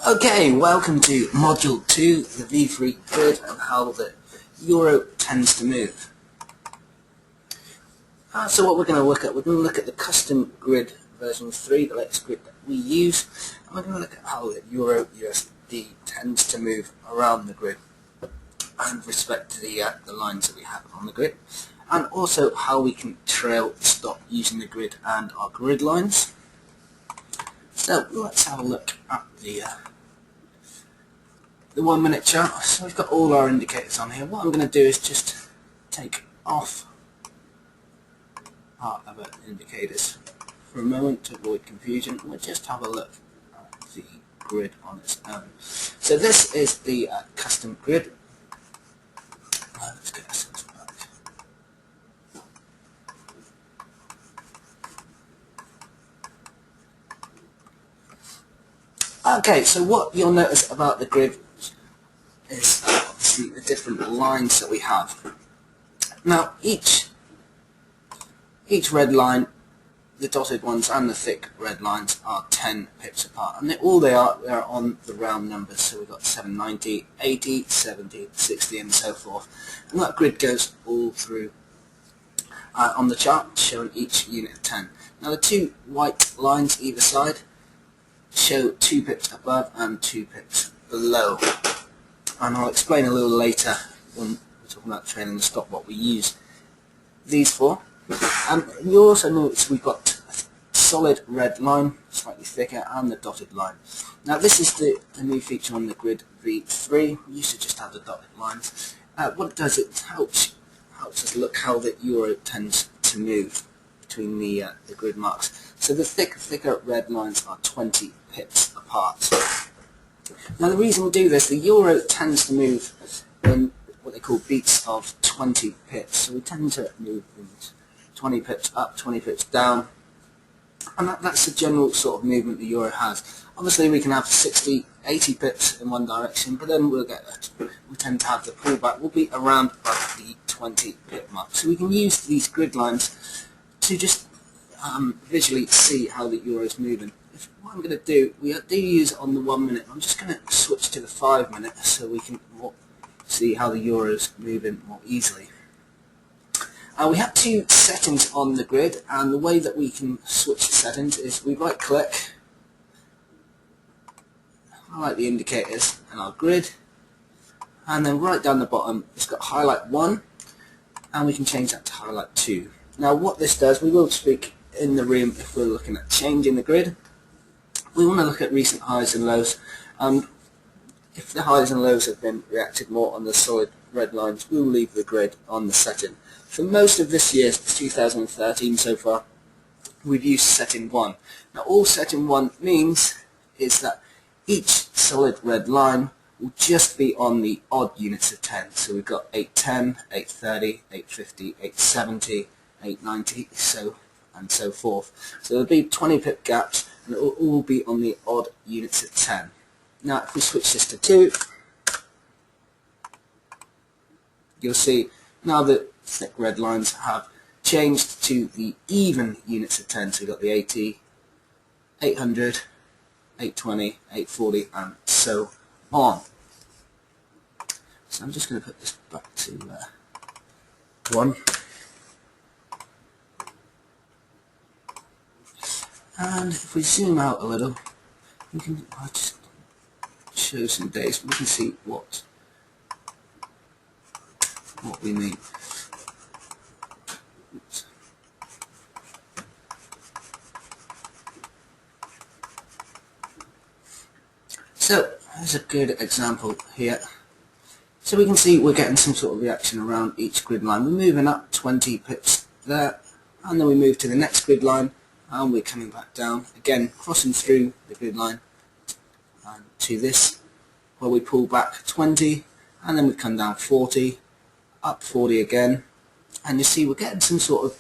Okay, welcome to Module 2, the V3 grid and how the euro tends to move. So what we're going to look at, the custom grid version 3, the latest grid that we use, and we're going to look at how the euro USD tends to move around the grid and respect to the lines that we have on the grid, and also how we can trail stop using the grid and our grid lines. So let's have a look at the 1 minute chart. So we've got all our indicators on here. What I'm going to do is just take off our other indicators for a moment to avoid confusion. We'll just have a look at the grid on its own. So this is the custom grid. Let's get ourselves back. Okay, so what you'll notice about the grid is obviously the different lines that we have. Now each red line, the dotted ones and the thick red lines, are 10 pips apart, and they're on the round numbers. So we've got 7, 90, 80, 70, 60 and so forth, and that grid goes all through on the chart, showing each unit of 10. Now the two white lines either side show 2 pips above and 2 pips below, and I'll explain a little later when we're talking about trailing the stop what we use these for. You'll also notice we've got a solid red line, slightly thicker, and the dotted line. Now this is the new feature on the grid V3. We used to just have the dotted lines. What it does, it helps us look how the euro tends to move between the grid marks. So the thicker red lines are 20 pips apart. Now the reason we do this, the euro tends to move in what they call beats of 20 pips. So we tend to move in 20 pips up, 20 pips down, and that's the general sort of movement the euro has. Obviously we can have 60, 80 pips in one direction, but then we tend to have the pullback will be around about the 20 pip mark. So we can use these grid lines to just visually see how the euro is moving. What I'm going to do, we do use it on the 1 minute. I'm just going to switch to the 5 minute so we can see how the euro is moving more easily. We have two settings on the grid, and the way that we can switch the settings is we right click, highlight the indicators and our grid, and then right down the bottom it's got highlight 1, and we can change that to highlight 2. Now what this does, we will speak in the room if we're looking at changing the grid. We want to look at recent highs and lows, and if the highs and lows have been reacted more on the solid red lines, we'll leave the grid on the setting. For most of this year, 2013 so far, we've used setting 1. Now all setting 1 means is that each solid red line will just be on the odd units of 10. So we've got 810, 830, 850, 870, 890, and so forth. So there'll be 20 pip gaps, and it will all be on the odd units of 10. Now if we switch this to 2, you'll see now that thick red lines have changed to the even units of 10. So we've got the 80, 800, 820, 840 and so on. So I'm just going to put this back to 1. And if we zoom out a little, we can just show some days. We can see what we mean. Oops. So there's a good example here. So we can see we're getting some sort of reaction around each grid line. We're moving up 20 pips there, and then we move to the next grid line, and we're coming back down again, crossing through the grid line and to this where we pull back 20, and then we come down 40, up 40 again, and you see we're getting some sort of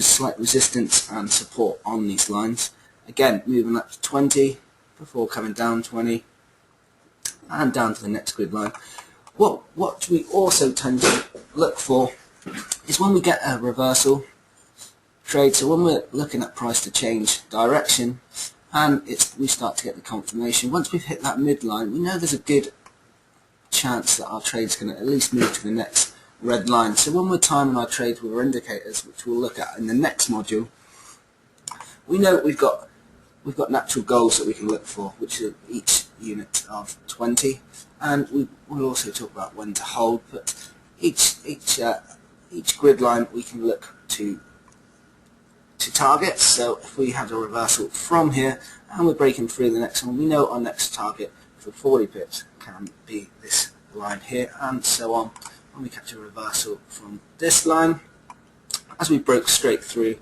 slight resistance and support on these lines. Again, moving up to 20 before coming down 20 and down to the next grid line. What we also tend to look for is when we get a reversal trade. So when we're looking at price to change direction, and we start to get the confirmation. Once we've hit that midline, we know there's a good chance that our trade's going to at least move to the next red line. So when we're timing our trades with our indicators, which we'll look at in the next module, we know we've got natural goals that we can look for, which are each unit of 20, and we'll also talk about when to hold. But each grid line we can look to target. So if we have a reversal from here and we're breaking through the next one, we know our next target for 40 pips can be this line here, and so on. When we catch a reversal from this line, as we broke straight through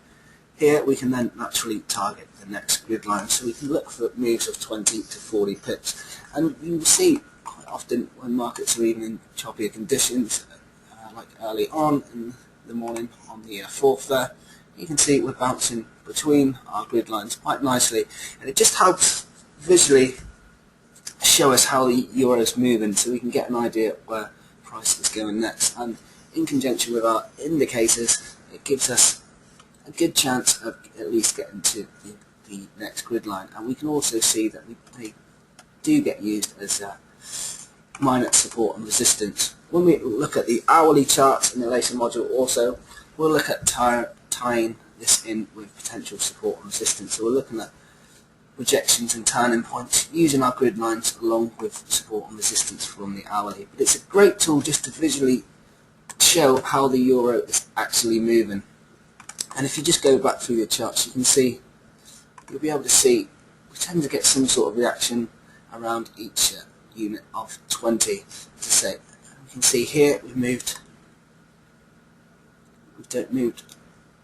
here, we can then naturally target the next grid line. So we can look for moves of 20 to 40 pips, and you will see quite often when markets are even in choppier conditions, like early on in the morning on the 4th there, you can see we're bouncing between our grid lines quite nicely, and it just helps visually show us how the euro is moving, so we can get an idea where price is going next. And in conjunction with our indicators, it gives us a good chance of at least getting to the next grid line. And we can also see that they do get used as minor support and resistance. When we look at the hourly charts in the later module also, we'll look at tying this in with potential support and resistance. So we're looking at rejections and turning points using our grid lines along with support and resistance from the hourly. But it's a great tool just to visually show how the euro is actually moving. And if you just go back through your charts, you can see, you'll be able to see we tend to get some sort of reaction around each unit of 20. As I say, you can see here we've moved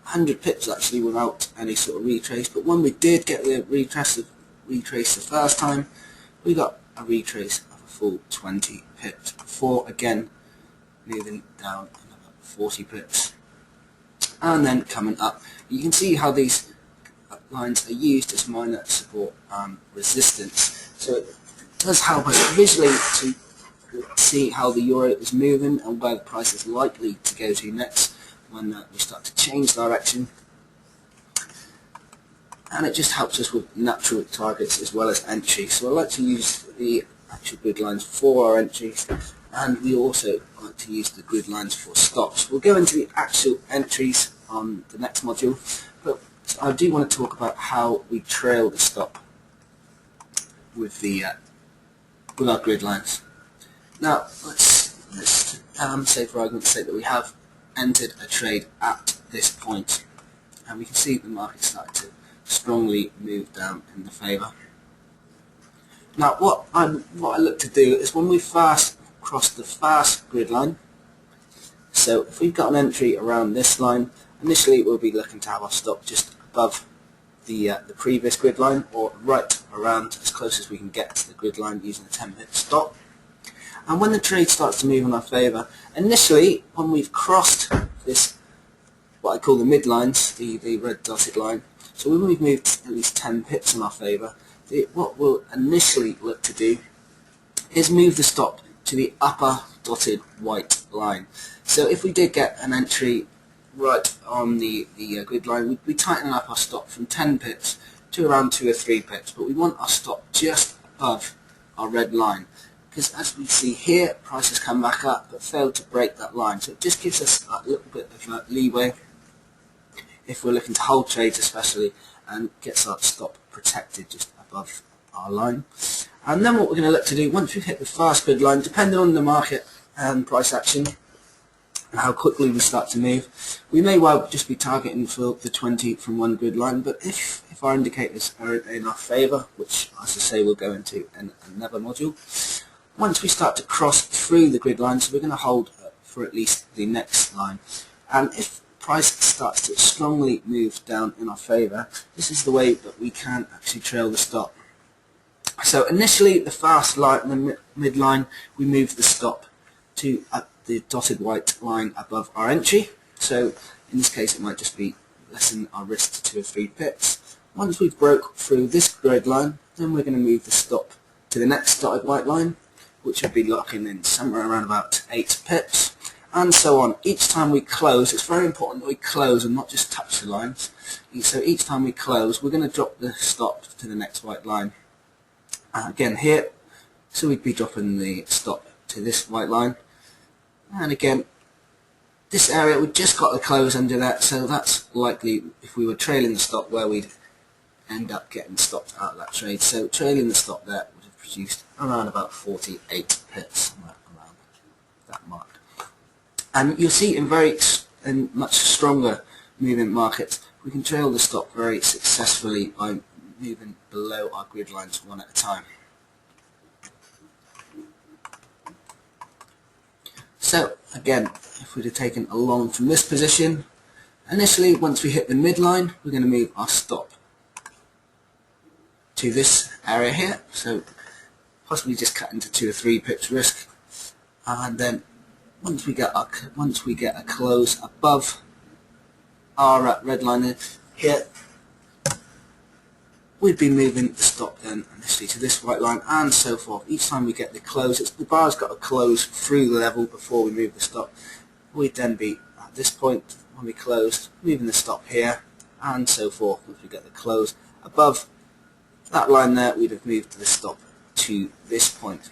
100 pips actually without any sort of retrace, but when we did get the retrace the first time, we got a retrace of a full 20 pips before again moving down another 40 pips and then coming up. You can see how these lines are used as minor support and resistance, so it does help us visually to see how the euro is moving and where the price is likely to go to next when we start to change direction. And it just helps us with natural targets as well as entries. So I like to use the actual grid lines for our entries, and we also like to use the grid lines for stops. We'll go into the actual entries on the next module, but I do want to talk about how we trail the stop with our grid lines. Now let's say for argument's sake that we have entered a trade at this point, and we can see the market started to strongly move down in the favour. Now what I look to do is when we first cross the first grid line, so if we've got an entry around this line, initially we'll be looking to have our stop just above the previous grid line, or right around as close as we can get to the grid line using a 10-pip stop. And when the trade starts to move in our favour, initially when we've crossed this, what I call the midlines, the red dotted line, so when we've moved at least 10 pips in our favour, what we'll initially look to do is move the stop to the upper dotted white line. So if we did get an entry right on the grid line, we'd be tightening up our stop from 10 pips to around 2 or 3 pips, but we want our stop just above our red line, because as we see here, price has come back up but failed to break that line, so it just gives us a little bit of leeway if we're looking to hold trades especially, and gets our stop protected just above our line. And then what we're going to look to do, once we've hit the first grid line, depending on the market and price action and how quickly we start to move, we may well just be targeting for the 20 from one grid line, but if our indicators are in our favour, which as I say we'll go into in another module, once we start to cross through the grid lines, we're going to hold for at least the next line. And if price starts to strongly move down in our favour, this is the way that we can actually trail the stop. So initially the first line, the midline, we move the stop to the dotted white line above our entry. So in this case it might just be lessen our risk to 2 or 3 pips. Once we've broke through this grid line, then we're going to move the stop to the next dotted white line, which would be locking in somewhere around about 8 pips. and so on. Each time we close, it's very important that we close and not just touch the lines. So each time we close, we're going to drop the stop to the next white line. Again here, so we'd be dropping the stop to this white line. And again, this area, we've just got the close under that, so that's likely, if we were trailing the stop, where we'd end up getting stopped out of that trade. So trailing the stop there would have produced around about 48 pips, somewhere around that mark. And you'll see in much stronger movement markets, we can trail the stop very successfully by moving below our grid lines one at a time. So again, if we'd have taken a long from this position, initially once we hit the midline, we're going to move our stop to this area here, so possibly just cut into 2 or 3 pips risk, and then once we get a close above our red line here, we'd be moving the stop then initially to this white line and so forth. Each time we get the close, the bar's got to close through the level before we move the stop. We'd then be at this point when we closed, moving the stop here and so forth. Once we get the close above that line there, we'd have moved the stop to this point.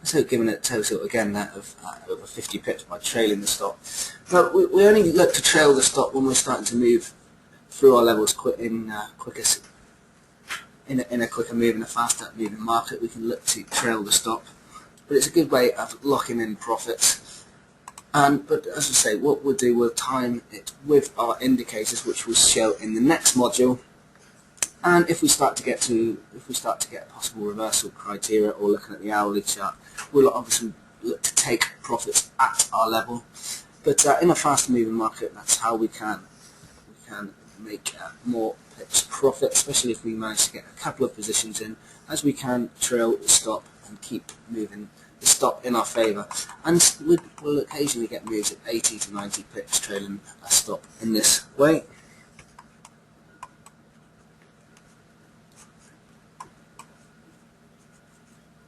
So giving it a total again that of over 50 pips by trailing the stop. But we only look to trail the stop when we're starting to move through our levels in a quicker move, in a faster moving market. We can look to trail the stop, but it's a good way of locking in profits. But as I say, what we'll do, we'll time it with our indicators, which we'll show in the next module. And if we start to get a possible reversal criteria, or looking at the hourly chart, we'll obviously look to take profits at our level. But in a fast moving market, that's how we can make more pips profit, especially if we manage to get a couple of positions in, as we can trail the stop and keep moving the stop in our favour. And we'll occasionally get moves at 80 to 90 pips trailing a stop in this way.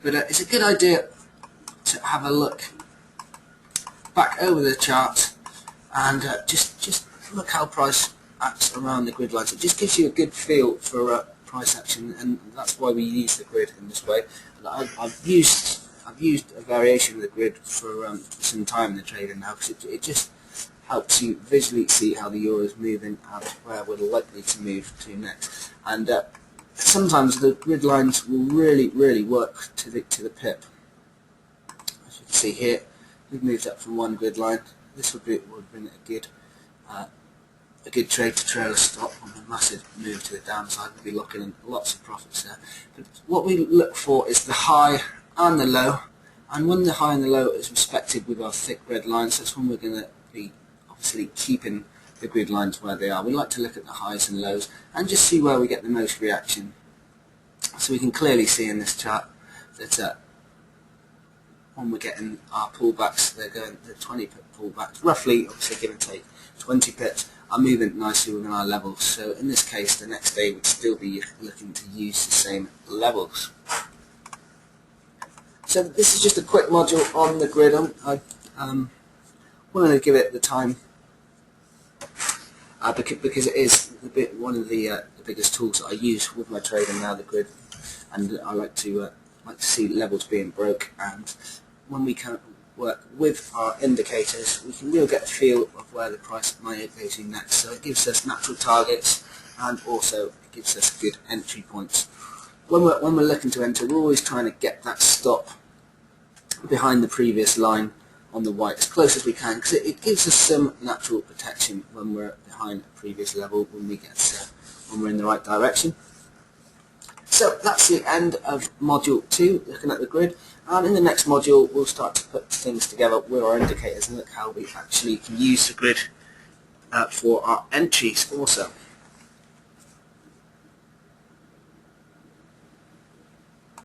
But it's a good idea to have a look back over the chart and just look how price acts around the grid lines. It just gives you a good feel for price action, and that's why we use the grid in this way. I've used a variation of the grid for some time in the trading now, because it just helps you visually see how the euro is moving and where we're likely to move to next. And sometimes the grid lines will really work to the pip. As you can see here, we've moved up from one grid line. This would bring a good trade to trail a stop on a massive move to the downside. We'll be locking in lots of profits there. But what we look for is the high and the low, and when the high and the low is respected with our thick red lines, that's when we're going to be obviously keeping the grid lines where they are. We like to look at the highs and lows and just see where we get the most reaction. So we can clearly see in this chart that when we're getting our pullbacks, they're going the 20 pip pullbacks, roughly, obviously give and take 20 pips, are moving nicely within our levels. So in this case, the next day would still be looking to use the same levels. So this is just a quick module on the grid. I wanted to give it the time because it is one of the biggest tools that I use with my trading now, the grid, and I like to see levels being broke. And when we can work with our indicators, we can really get a feel of where the price might go to next. So it gives us natural targets, and also it gives us good entry points. When we're looking to enter, we're always trying to get that stop behind the previous line on the white as close as we can, because it gives us some natural protection when we're behind a previous level, when we're in the right direction. So that's the end of module 2, looking at the grid, and in the next module we'll start to put things together with our indicators and look how we actually can use the grid for our entries also.